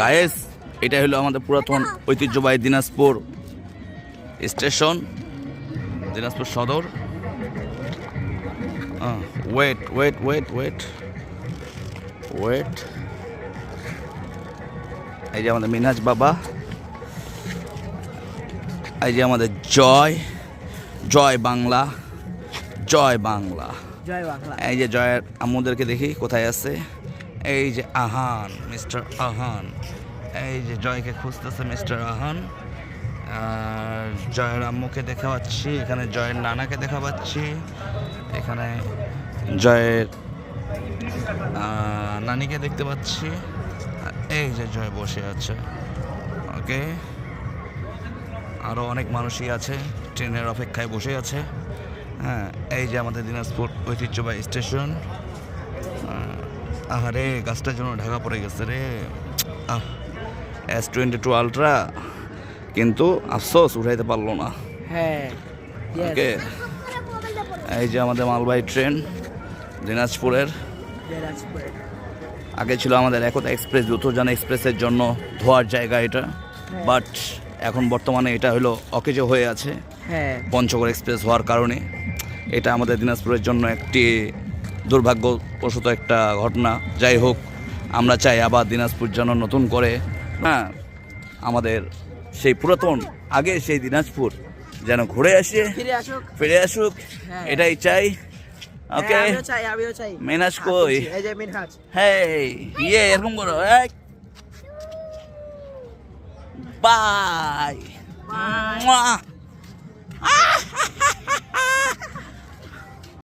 Guys, এটা হলো আমাদের পুরাতন ঐতিহ্যবাহী দিনাজপুর স্টেশন, দিনাজপুর সদর। Wait wait wait wait wait, এই যে আমাদের মিনহাজ বাবা, এই যে আমাদের জয়, জয় বাংলা, জয় বাংলা, জয় বাংলা। এই যে জয়ের আম্মুদেরকে দেখি কোথায় আছে। এই যে আহান, মিস্টার আহান, এই যে জয়কে খুঁজতেছে মিস্টার আহান। আর জয়ের আম্মুকে দেখা পাচ্ছি, এখানে জয়ের নানাকে দেখা পাচ্ছি, এখানে জয়ের নানিকে দেখতে পাচ্ছি। আর এই যে জয় বসে আছে। ওকে, আরও অনেক মানুষই আছে, ট্রেনের অপেক্ষায় বসে আছে। হ্যাঁ, এই যে আমাদের দিনাজপুর ঐতিহ্যবাহী স্টেশন। আহারে, গাছটার জন্য ঢাকা পড়ে গেছে রে। S22 আলট্রা, কিন্তু আফসোস উঠাইতে পারলো না। হ্যাঁ, ওকে, এই যে আমাদের মালবাহী ট্রেন দিনাজপুরের। আগে ছিল আমাদের একতা এক্সপ্রেস, দ্রুতযান এক্সপ্রেসের জন্য ধোয়ার জায়গা এটা, বাট এখন বর্তমানে এটা হলো অকেজো হয়ে আছে পঞ্চগড় এক্সপ্রেস হওয়ার কারণে। এটা আমাদের দিনাজপুরের জন্য একটি দুর্ভাগ্যবশত একটা ঘটনা। যাই হোক, আমরা চাই আবার দিনাজপুর যেন নতুন করে, হ্যাঁ, আমাদের সেই পুরাতন আগে সেই দিনাজপুর যেন ঘুরে আসে, ফিরে আসুক, এটাই চাই। ওকে, আমিও চাই। মিনহাজ কই? এই যে মিনহাজ। হেই, এরকম করো। বাই।